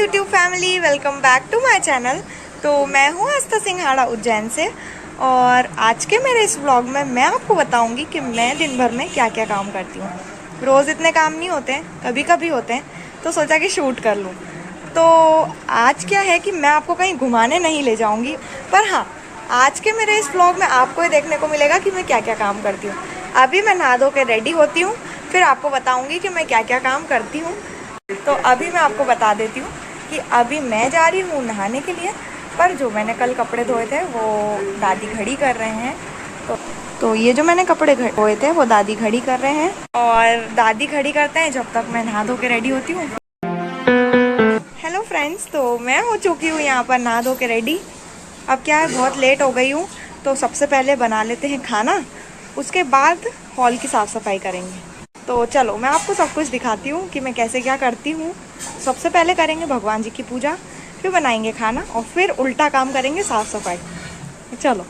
YouTube family, welcome back to my channel. तो मैं हूँ आस्था सिंघाड़ा उज्जैन से और आज के मेरे इस व्लॉग में मैं आपको बताऊंगी कि मैं दिन भर में क्या क्या काम करती हूँ। रोज़ इतने काम नहीं होते हैं, कभी कभी होते हैं, तो सोचा कि शूट कर लूँ। तो आज क्या है कि मैं आपको कहीं घुमाने नहीं ले जाऊँगी, पर हाँ, आज के मेरे इस व्लॉग में आपको ये देखने को मिलेगा कि मैं क्या क्या काम करती हूँ। अभी मैं नहा धो के रेडी होती हूँ, फिर आपको बताऊँगी कि मैं क्या क्या काम करती हूँ। तो अभी मैं आपको बता देती हूँ कि अभी मैं जा रही हूँ नहाने के लिए, पर जो मैंने कल कपड़े धोए थे वो दादी घड़ी कर रहे हैं। तो ये जो मैंने कपड़े धोए थे वो दादी घड़ी कर रहे हैं और दादी घड़ी करते हैं जब तक मैं नहा धो के रेडी होती हूँ। हेलो फ्रेंड्स, तो मैं हो चुकी हूँ यहाँ पर नहा धो के रेडी। अब क्या है, बहुत लेट हो गई हूँ, तो सबसे पहले बना लेते हैं खाना, उसके बाद हॉल की साफ़ सफाई करेंगे। तो चलो मैं आपको सब कुछ दिखाती हूँ कि मैं कैसे क्या करती हूँ। सबसे पहले करेंगे भगवान जी की पूजा, फिर बनाएंगे खाना और फिर उल्टा काम करेंगे साफ़ सफाई। चलो।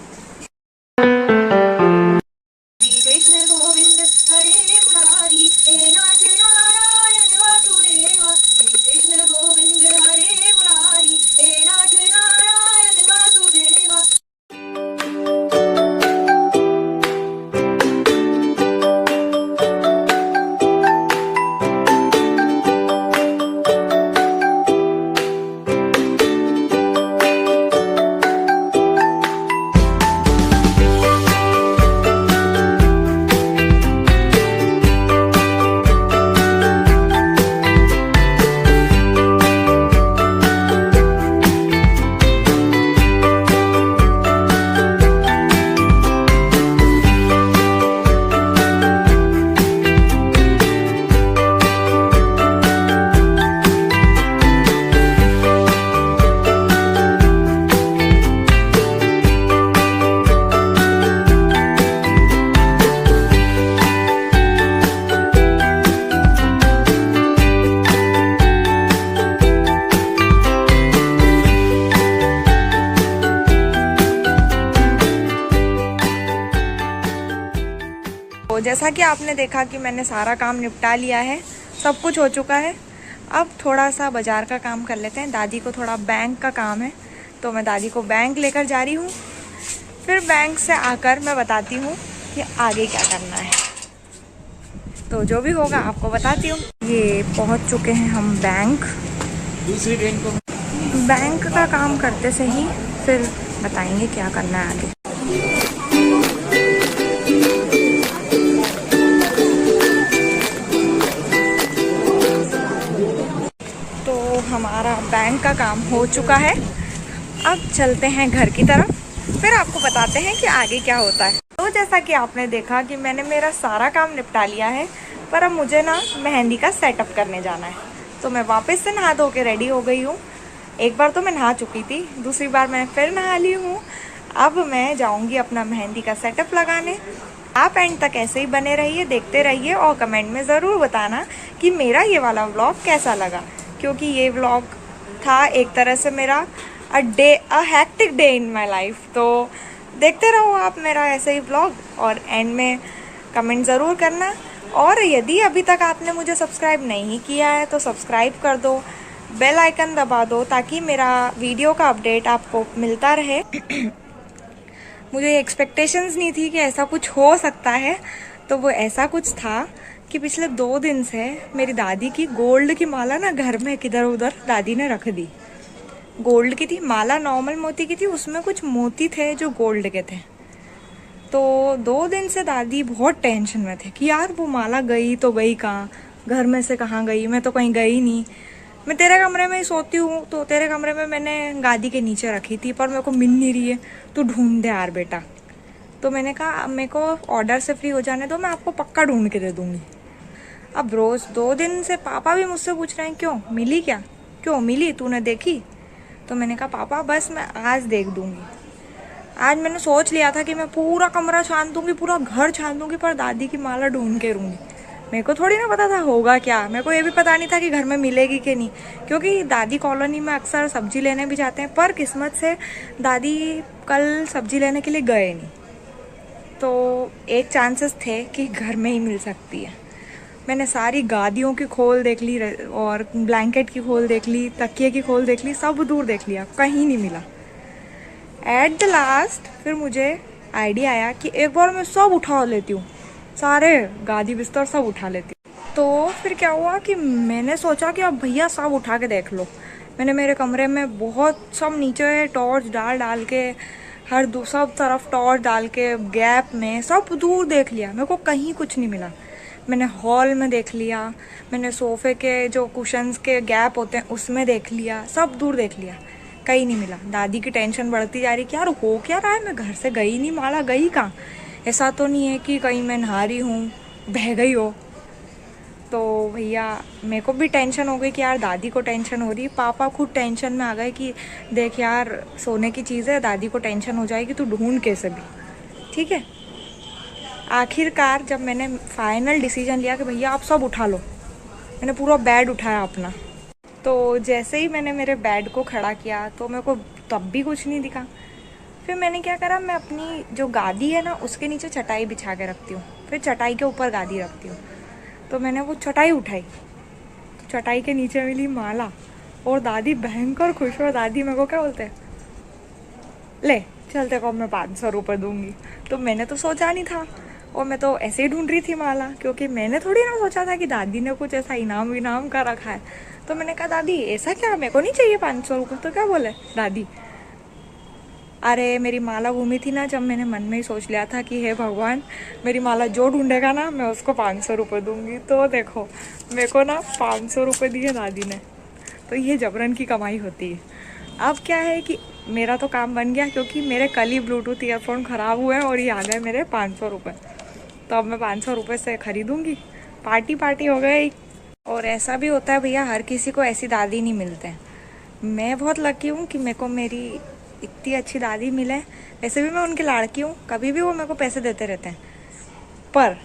तो जैसा कि आपने देखा कि मैंने सारा काम निपटा लिया है, सब कुछ हो चुका है। अब थोड़ा सा बाज़ार का काम कर लेते हैं। दादी को थोड़ा बैंक का काम है, तो मैं दादी को बैंक लेकर जा रही हूँ। फिर बैंक से आकर मैं बताती हूँ कि आगे क्या करना है। तो जो भी होगा आपको बताती हूँ। ये पहुँच चुके हैं हम बैंक। दूसरी ट्रेन को बैंक का काम करते से ही फिर बताएंगे क्या करना है आगे। हमारा बैंक का काम हो चुका है। अब चलते हैं घर की तरफ, फिर आपको बताते हैं कि आगे क्या होता है। तो जैसा कि आपने देखा कि मैंने मेरा सारा काम निपटा लिया है, पर अब मुझे ना मेहंदी का सेटअप करने जाना है। तो मैं वापस से नहा धो के रेडी हो गई हूँ। एक बार तो मैं नहा चुकी थी, दूसरी बार मैं फिर नहा ली हूँ। अब मैं जाऊँगी अपना मेहंदी का सेटअप लगाने। आप एंड तक ऐसे ही बने रहिए, देखते रहिए और कमेंट में ज़रूर बताना कि मेरा ये वाला व्लॉग कैसा लगा, क्योंकि ये व्लॉग था एक तरह से मेरा a hectic day in my life. तो देखते रहो आप मेरा ऐसे ही व्लॉग और एंड में कमेंट ज़रूर करना। और यदि अभी तक आपने मुझे सब्सक्राइब नहीं किया है तो सब्सक्राइब कर दो, बेल आइकन दबा दो ताकि मेरा वीडियो का अपडेट आपको मिलता रहे। मुझे एक्सपेक्टेशंस नहीं थी कि ऐसा कुछ हो सकता है, तो वो ऐसा कुछ था कि पिछले 2 दिन से मेरी दादी की गोल्ड की माला ना घर में किधर उधर दादी ने रख दी। गोल्ड की थी माला, नॉर्मल मोती की थी, उसमें कुछ मोती थे जो गोल्ड के थे। तो 2 दिन से दादी बहुत टेंशन में थे कि यार वो माला गई तो गई कहाँ, घर में से कहाँ गई, मैं तो कहीं गई नहीं। मैं तेरे कमरे में ही सोती हूँ, तो तेरे कमरे में मैंने गादी के नीचे रखी थी, पर मेरे को मिल नहीं रही है, तू ढूंढ दे यार बेटा। तो मैंने कहा मेरे को ऑर्डर से फ्री हो जाने दो, मैं आपको पक्का ढूंढ के दे दूँगी। अब रोज़ 2 दिन से पापा भी मुझसे पूछ रहे हैं क्यों मिली, क्या क्यों मिली, तूने देखी? तो मैंने कहा पापा बस मैं आज देख दूँगी। आज मैंने सोच लिया था कि मैं पूरा कमरा छान दूँगी, पूरा घर छान दूँगी, पर दादी की माला ढूंढ के रहूँगी। मेरे को थोड़ी ना पता था होगा क्या, मेरे को ये भी पता नहीं था कि घर में मिलेगी कि नहीं, क्योंकि दादी कॉलोनी में अक्सर सब्जी लेने भी जाते हैं, पर किस्मत से दादी कल सब्जी लेने के लिए गए नहीं, तो एक चांसेस थे कि घर में ही मिल सकती है। मैंने सारी गादियों की खोल देख ली और ब्लैंकेट की खोल देख ली, तकिए की खोल देख ली, सब दूर देख लिया, कहीं नहीं मिला। एट द लास्ट फिर मुझे आइडिया आया कि एक बार मैं सब उठा लेती हूँ, सारे गादी बिस्तर सब उठा लेती हूँ। तो फिर क्या हुआ कि मैंने सोचा कि अब भैया सब उठा के देख लो। मैंने मेरे कमरे में बहुत सब नीचे टॉर्च डाल डाल के सब तरफ टॉर्च डाल के गैप में सब दूर देख लिया, मेरे को कहीं कुछ नहीं मिला। मैंने हॉल में देख लिया, मैंने सोफे के जो कुशन्स के गैप होते हैं उसमें देख लिया, सब दूर देख लिया, कहीं नहीं मिला। दादी की टेंशन बढ़ती जा रही कि यार हो क्या रहा है, मैं घर से गई नहीं, माला गई कहाँ? ऐसा तो नहीं है कि कहीं मैं नहा रही हूँ बह गई हो। तो भैया मेरे को भी टेंशन हो गई कि यार दादी को टेंशन हो रही। पापा खुद टेंशन में आ गए कि देख यार सोने की चीज़ है, दादी को टेंशन हो जाएगी, तू ढूंढ कैसे भी। ठीक है, आखिरकार जब मैंने फाइनल डिसीजन लिया कि भैया आप सब उठा लो, मैंने पूरा बेड उठाया अपना। तो जैसे ही मैंने मेरे बेड को खड़ा किया तो मेरे को तब भी कुछ नहीं दिखा। फिर मैंने क्या करा, मैं अपनी जो गादी है ना उसके नीचे चटाई बिछा के रखती हूँ, फिर चटाई के ऊपर गादी रखती हूँ। तो मैंने वो चटाई उठाई, तो चटाई के नीचे मिली माला, और दादी भयंकर खुश हो। दादी मेरे को क्या बोलते हैं, ले चलते को मैं 500 रुपये दूंगी। तो मैंने तो सोचा नहीं था, और मैं तो ऐसे ही ढूंढ रही थी माला, क्योंकि मैंने थोड़ी ना सोचा था कि दादी ने कुछ ऐसा इनाम विनाम का रखा है। तो मैंने कहा दादी ऐसा क्या, मेरे को नहीं चाहिए 500 रुपये। तो क्या बोले दादी, अरे मेरी माला घूमी थी ना, जब मैंने मन में ही सोच लिया था कि हे भगवान मेरी माला जो ढूंढेगा ना मैं उसको 500 रुपये दूंगी। तो देखो मेरे को ना 500 रुपये दिए दादी ने। तो ये जबरन की कमाई होती है। अब क्या है कि मेरा तो काम बन गया, क्योंकि मेरे कल ही ब्लूटूथ ईयरफोन ख़राब हुए हैं और ये आ गए मेरे 500 रुपये। तो अब मैं 500 रुपये से ख़रीदूँगी, पार्टी हो गई। और ऐसा भी होता है भैया, हर किसी को ऐसी दादी नहीं मिलते हैं। मैं बहुत लकी हूँ कि मेरे को मेरी इतनी अच्छी दादी मिले। वैसे भी मैं उनकी लाड़की हूँ, कभी भी वो मेरे को पैसे देते रहते हैं, पर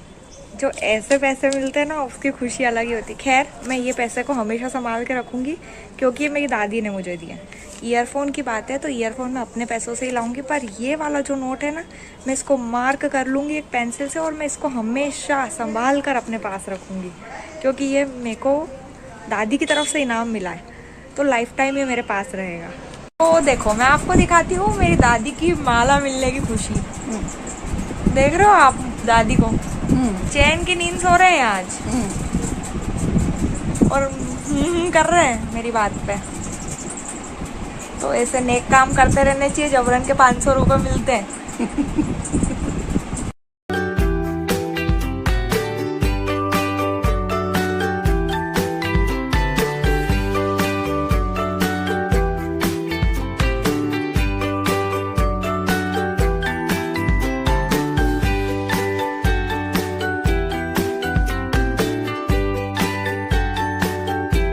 जो ऐसे पैसे मिलते हैं ना उसकी खुशी अलग ही होती है। खैर मैं ये पैसे को हमेशा संभाल के रखूँगी, क्योंकि ये मेरी दादी ने मुझे दिया। ईयरफोन की बात है तो ईयरफोन मैं अपने पैसों से ही लाऊंगी, पर ये वाला जो नोट है ना मैं इसको मार्क कर लूँगी एक पेंसिल से, और मैं इसको हमेशा संभाल कर अपने पास रखूँगी, क्योंकि ये मेरे को दादी की तरफ से इनाम मिला है, तो लाइफ टाइम ये मेरे पास रहेगा। तो देखो मैं आपको दिखाती हूँ मेरी दादी की माला मिलने की खुशी। देख रहे हो आप दादी को, चैन की नींद सो रहे हैं आज, और कर रहे हैं मेरी बात पे। तो ऐसे नेक काम करते रहने चाहिए, जबरन के 500 रुपये मिलते हैं।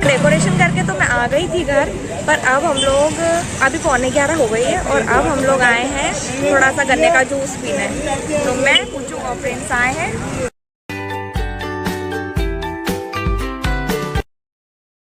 डेकोरेशन करके तो मैं आ गई थी घर, पर अब हम लोग अभी 11:15 हो गई है, और अब हम लोग आए हैं थोड़ा सा गन्ने का जूस पीने। तो मैं पूछूँ और फ्रेंड्स आए हैं।